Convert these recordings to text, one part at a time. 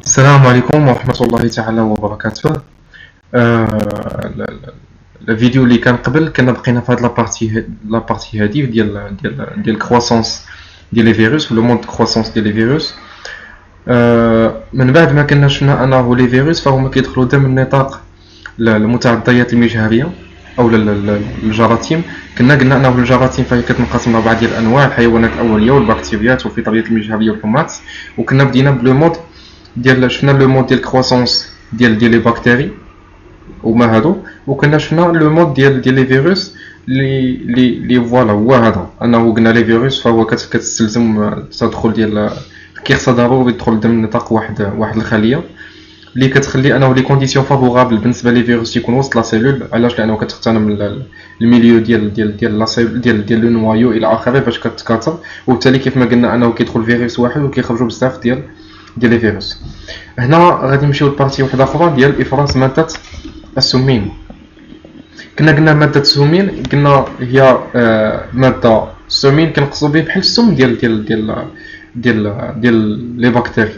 السلام عليكم ورحمة الله تعالى وبركاته. الفيديو اللي كان قبل كنا بقينا في هاد لابارتي هادي ديال الكرواسونس ديال لي فيروس لو مود كرواسونس ديال لي فيروس. من بعد ما كنا شفنا انه لي فيروس فهما كيدخلوا ضمن نطاق المتعديات المجهرية او الجراثيم. كنا قلنا انه الجراثيم فهي كتنقسم لبعض ديال الانواع الحيوانات الاوليه والبكتيريات وفي طبيعه المجهريه والحمات. وكنا بدينا بلو مود ديال شفنا لو مود ديال الكرواسونس ديال لي بكتيري وما هادو، وكنا شفنا لو مود ديال لي فيروس لي فوالا هو هذا، انه قلنا لي فيروس فهو كتستلزم التدخل ديال كيخصها ضروري يدخل ضمن نطاق واحد الخليه اللي كتخلي انه لي كونديسيون فافورابل بالنسبه لي فيروس يكون وسط لا سيلول. علاش؟ لانه كتغتنم الميليو ديال لا سيلول ديال لو نوايو الى اخره باش كتكاثر، وبالتالي كيف ما قلنا انه كيدخل فيروس واحد وكيخرجوا بزاف ديال لي فيروس. هنا غادي نمشيو لبارتي واحده اخرى ديال افراز ماده السمين. كنا قلنا ماده السمين قلنا هي ماده السمين كنقصدو به بحال السم ديال لي بكتيري.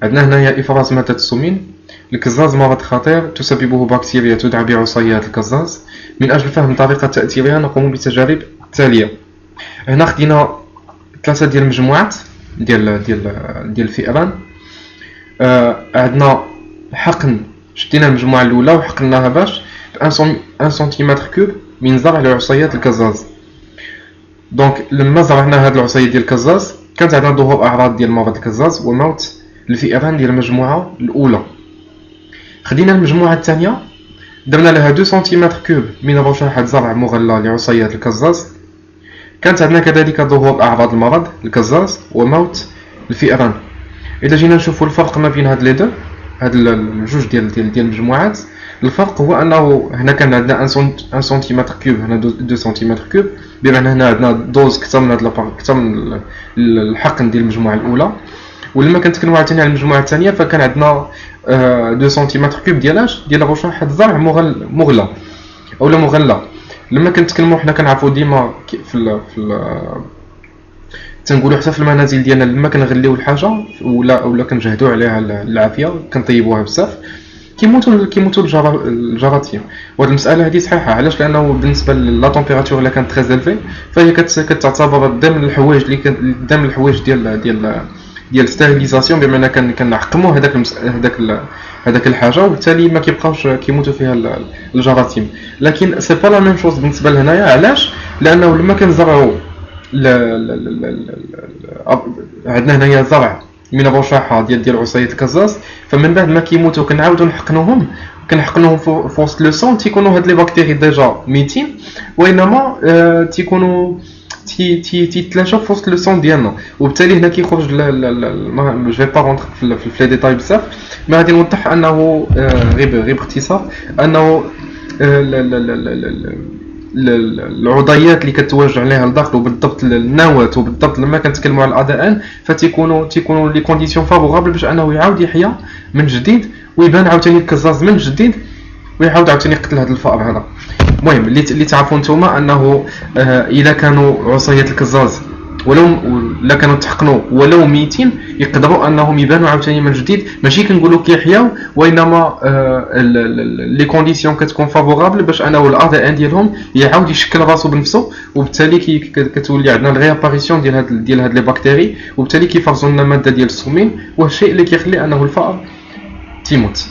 عندنا هنايا افراز ماده السمين. الكزاز مرض خطير تسببه بكتيريا تدعى بعصيات الكزاز. من اجل فهم طريقه تاثيرها نقوم بالتجارب التاليه. هنا خدينا ثلاثه ديال المجموعات ديال الفئران. عندنا حقن، شدينا المجموعه الاولى وحقناها باش ب 1 سنتيمتر كوب من زرع لعصيات الكزاز. دونك لما زرعنا هاد العصيات ديال الكزاز كانت عندنا ظهور اعراض ديال مرض الكزاز وموت الفئران ديال المجموعه الاولى. خدينا المجموعه الثانيه درنا لها 2 سنتيمتر كوب من رشاحه زرع مغلى لعصيات الكزاز. كانت عندنا كذلك ظهور اعراض المرض الكزاز وموت الفئران. اذا جينا نشوفوا الفرق ما بين هاد لي دو، هاد الجوج ديال المجموعات، الفرق هو انه هنا كان عندنا 1 سنتيمتر كوب، هنا 2 سنتيمتر كوب، بمعنى هنا عندنا دوز كثر من الحقن ديال المجموعه الاولى. ولما كنتكلموا عاوتاني على المجموعه الثانيه فكان عندنا 2 سنتيمتر كوب ديال رشاحه زرع مغلى اولا مغلى. لما كنتكلموا حنا كنعرفوا ديما في تنقولوا حتى في المنازل ديالنا لما كنغليو الحاجه ولا كنجهدوا عليها العافيه كنطيبوها بزاف كيموتوا الجراثيم. وهاد المساله هذه صحيحه. علاش؟ لانه بالنسبه لا تمبيراتور الا كانت تري الفي فهي كتعتبر ضمن الحوايج اللي ضمن الحوايج ديال ستيريليزاسيون، بمعنى كنعقموا هذاك الحاجه وبالتالي ما كيبقاوش كيموتوا فيها الجراثيم. لكن سي با لا ميم شوز بالنسبه لهنايا. علاش؟ لانه لما كنزرعوا عندنا هنايا زرع من الرشاحه ديال عصيات الكزاز، فمن بعد ما كيموتوا كنعاودوا نحقنوهم في وسط لو سون، تيكونوا هاد لي بكتيري ديجا ميتين، وانما تيكونوا تيتلاشاو في وسط لو سون ديالنا. وبالتالي هنا كيخرج جو في با رونتر في لي ديتاي بزاف، ما غادي نوضح انه غير باختصار انه العضيات اللي كتوجه عليها الضغط وبالضبط النواه وبالضبط لما كنتكلموا على الادان فتيكونوا لي كونديسيون فافورابل باش انه يعاود يحيا من جديد ويبان عاوتاني الكزاز من جديد ويعاود عاوتاني يقتل هذا الفأر هذا. المهم اللي تعرفوا نتوما انه اذا كانوا عصيات الكزاز لا كانوا تحقنوا ولو ميتين يقدروا انهم يبانوا عاوتاني من جديد. ماشي كنقولوا كيحياو، وانما لي كونديسيون كتكون فافورابل باش انه الادان ديالهم يعاود يشكل راسو بنفسه، وبالتالي كتولي عندنا الرياباريسيون ديال هاد لي بكتيري، وبالتالي كيفرزوا لنا ماده ديال السمين، وهو الشيء اللي كيخلي انه الفأر تيموت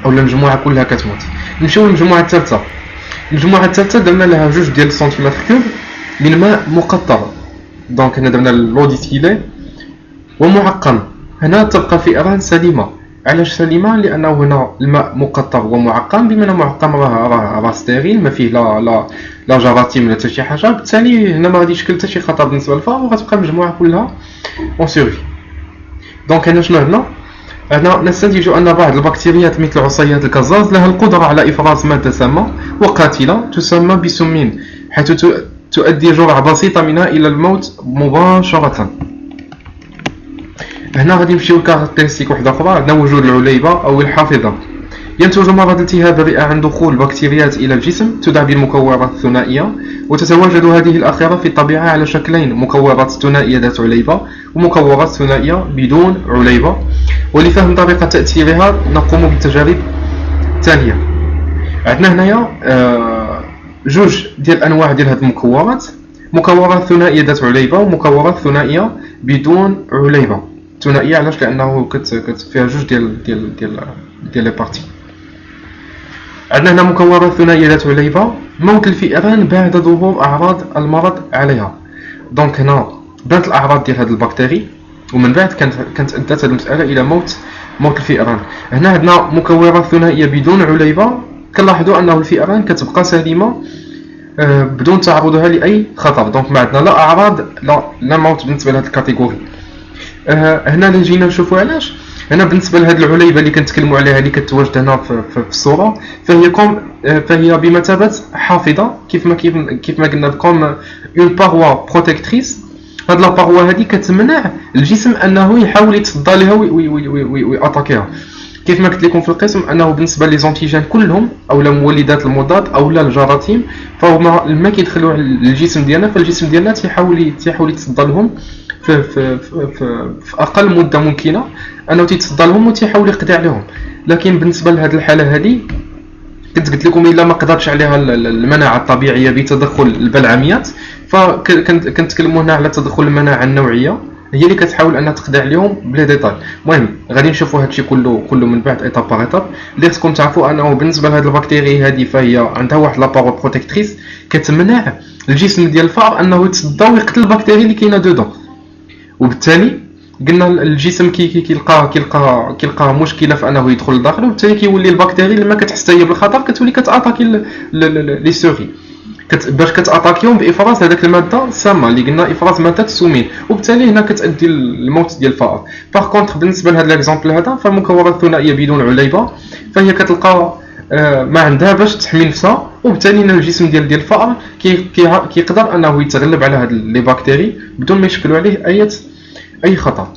او المجموعه كلها كتموت. نمشيو للمجموعه الثالثه. المجموعه الثالثه درنا لها 2 سنتيمتر كوب من ماء مقطر. دونك هنا درنا لو ديستيلي ومعقم. هنا تبقى الفئران سليمه. علاش سليمه؟ لانه هنا الماء مقطر ومعقم، بما انه معقم راه ستيريل ما فيه لا جراثيم ولا حتى شي حاجه، بالتالي هنا ما غادي يشكل حتى شي خطر بالنسبه للفأر وغتبقى المجموعه كلها اون سيرفي. دونك هنا شنو هنا نستنتج ان بعض البكتيريات مثل عصيات الكزاز لها القدره على افراز ماده سامه وقاتله تسمى بسمين، حيث تؤدي جرعه بسيطه منها الى الموت مباشره. هنا غادي نمشيو لكاركتيرستيك واحده اخرى. عندنا وجود العليبه او الحافظه. ينتج مرض التهاب الرئه عن دخول بكتيريات الى الجسم تدعى بالمكورات الثنائيه، وتتواجد هذه الاخيره في الطبيعه على شكلين: مكورات ثنائيه ذات عليبه ومكورات ثنائيه بدون عليبه. ولفهم طريقة تأثيرها نقوم بالتجارب التالية. عندنا هنايا جوج ديال الأنواع ديال هاد المكورات، مكورات ثنائية ذات عليبة ومكورات ثنائية بدون عليبة. ثنائية علاش؟ لأنه فيها جوج ديال لي بارتي. عندنا هنا مكورات ثنائية ذات عليبة، موت الفئران بعد ظهور أعراض المرض عليها. دونك هنا بانت الأعراض ديال هاد البكتيري ومن بعد كانت أدت هاد المسألة إلى موت الفئران. هنا عندنا مكورات ثنائية بدون عليبة، كنلاحظوا أنه الفئران كتبقى سليمة بدون تعرضها لأي خطر. دونك ما عندنا لا أعراض لا موت بالنسبة لهاد الكاتيجوري. هنا اللي جينا نشوفوا علاش. هنا بالنسبه لهاد العليبه اللي كنتكلموا عليها اللي كتواجد هنا في الصوره، فهي بمثابه حافظه كيف ما قلنا كوم اون باروا بروتيكتريس. هاد لا باروا هادي كتمنع الجسم انه يحاول يتصدى لها وياتاكيها. كيف ما قلت لكم في القسم انه بالنسبه لي زونتيجين كلهم او مولدات المضاد او الجراثيم فهما لما كيدخلوا للجسم ديالنا، فالجسم ديالنا تيحاول يتصدى لهم في اقل مده ممكنه، انه تيتصدى لهم وتيحاول يقضي عليهم. لكن بالنسبه لهذه الحاله هذه كنت قلت لكم الا ما قدرتش عليها المناعه الطبيعيه بتدخل البلعميات، فكنتكلموا هنا على تدخل المناعه النوعيه هي اللي كتحاول انها تقضي عليهم بلا ديتاي. المهم غادي نشوفوا هادشي كله من بعد ايطاب باغ ايطاب. اللي خصكم تعرفوا انه بالنسبه لهاد البكتيري هذه فهي عندها واحد لابارو بروتيكتريس كتمنع الجسم ديال الفار انه يتصدى ويقتل البكتيري اللي كاينه دودون، وبالتالي قلنا الجسم كيلقى مشكله في انه يدخل لداخل، وبالتالي كيولي البكتيري لما كتحس هي بالخطر كتولي كتاتاكي لي سوري باش كتاتاكيهم بافراز هذاك الماده السامه اللي قلنا افراز ماده السومين، وبالتالي هنا كتؤدي الموت ديال الفار. باغ كونطخ بالنسبه لهذا ليكزامبل هذا فالمكورات الثنائيه بدون عليبه فهي كتلقى ما عندها باش تحمي نفسها، وبالتالي الجسم ديال الفار كيقدر انه يتغلب على هاد لي بكتيري بدون ما يشكلوا عليه اي خطر.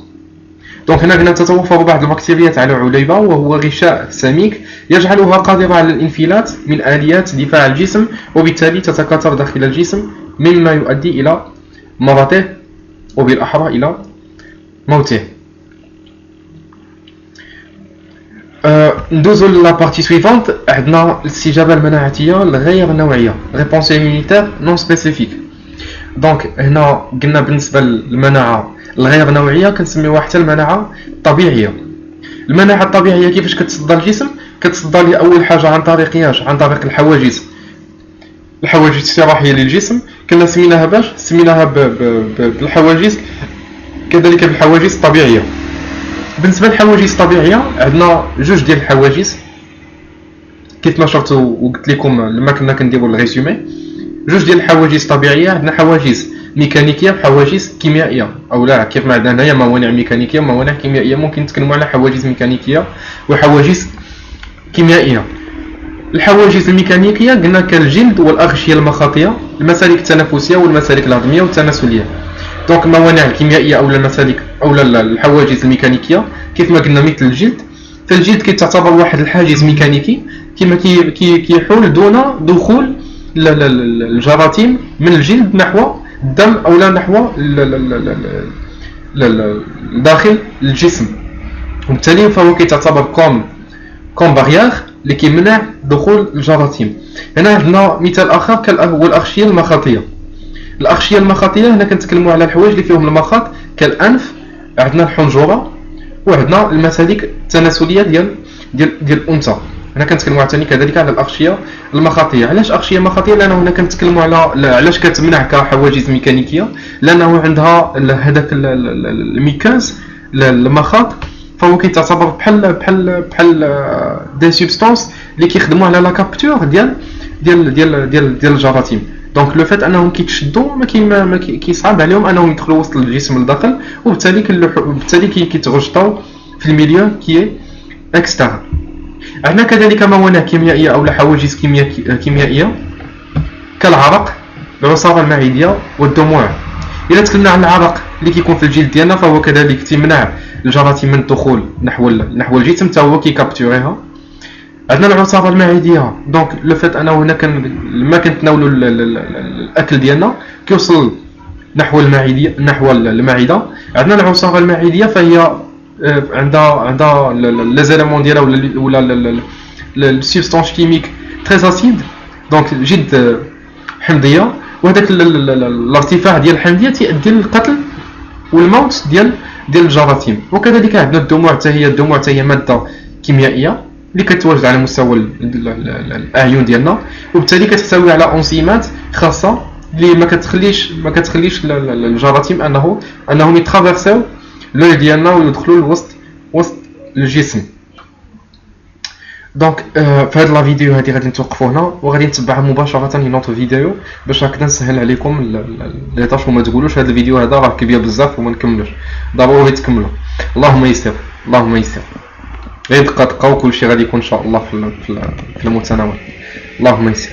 دونك هنا قلنا تتوفر بعض البكتيريات على عليبه وهو غشاء سميك يجعلها قادره على الانفلات من اليات دفاع الجسم، وبالتالي تتكاثر داخل الجسم مما يؤدي الى مرضه وبالاحرى الى موته. ندوزو لا بارتي سويفونت. عندنا الاستجابه المناعيه الغير نوعيه ريبونس ايمونيتير نون سبيسيفيك. دونك هنا قلنا بالنسبه للمناعه الغير نوعيه كنسميوها حتى المناعه الطبيعيه. المناعه الطبيعيه كيفاش كتصدى الجسم؟ كتصدى ليه اول حاجه عن طريق الحواجز السراحيه للجسم. كنا سميناها بالحواجز، كذلك بالحواجز الطبيعيه. بالنسبه للحواجز الطبيعيه عندنا جوج ديال الحواجز كيف ما شرت وقلت لكم لما كنا كنديروا الريزومي. جوج ديال الحواجز الطبيعيه عندنا حواجز ميكانيكيه وحواجز كيميائيه، او لا كيف ما عندنا هنايا موانع ميكانيكيه وموانع كيميائيه. ممكن نتكلموا على حواجز ميكانيكيه وحواجز كيميائيه. الحواجز الميكانيكيه قلنا كالجلد والاغشيه المخاطيه، المسالك التنفسيه والمسالك الهضميه والتناسليه. دونك الموانع الكيميائيه او المسالك او الحواجز الميكانيكيه كيف ما قلنا مثل الجلد، فالجلد كيتعتبر واحد الحاجز ميكانيكي كما كيحول دون دخول الجراثيم من الجلد نحو الدم او لا نحو داخل الجسم، وبالتالي فهو كيتعتبر كوم باريير اللي كيمنع دخول الجراثيم. هنا عندنا مثال اخر هو الاغشيه المخاطيه. الاغشيه المخاطيه هنا كنتكلموا على الحوايج اللي فيهم المخاط كالانف، عندنا الحنجره، وعندنا المسالك التناسليه ديال الانثى. هنا كنتكلموا عاوتاني كذلك على الاغشيه المخاطيه. علاش اغشيه مخاطيه؟ لانه هنا كنتكلموا على علاش كتمنع كحواجز ميكانيكيه، لانه عندها هذاك الميكاز المخاط فهو كيتعتبر بحال دي سبستانس اللي كيخدموا على لا كابتور ديال الجراثيم. دونك لو فات انهم كيتشدوا ما كيصعب عليهم انهم يدخلوا وسط الجسم لداخل، وبالتالي كيتغشطوا في الميليو كي اكسترن. عندنا كذلك موانع كيميائيه او حواجز كيميائيه كالعرق، العصاره المعديه والدموع. الا تكلمنا عن العرق اللي كيكون في الجلد ديالنا فهو كذلك تمنع الجراثيم من الدخول نحو الجسم حتى هو كيكابتوريها. عندنا العصاره المعديه، دونك لو فات انه هنا لما كنتناولوا الاكل ديالنا كيوصل نحو المعده. عندنا العصاره المعديه فهي عندها لي زيليمون ديالها ولا السبستانس كيميك تري اسيد، دونك جد حمضيه، وهذاك الارتفاع ديال الحمضيه تؤدي للقتل والموت ديال الجراثيم. وكذلك عندنا الدموع حتى هي ماده كيميائيه اللي كتواجد على مستوى الاعين ديالنا، وبالتالي كتحتوي على انزيمات خاصه اللي ما كتخليش الجراثيم انهم يترافيرسيو لوي ديالنا ويدخلوا وسط الجسم. دونك في هذا لا فيديو هذه غادي نتوقفوا هنا، وغادي نتبعها مباشره لنوتر فيديو باش هكذا نسهل عليكم لي طاش وما تقولوش هذا الفيديو هذا راه كبير بزاف وما نكملوش، ضروري تكملوا. اللهم يسر، اللهم يسر، غير دقه وكلشي غادي يكون ان شاء الله في المتناول. اللهم يسر.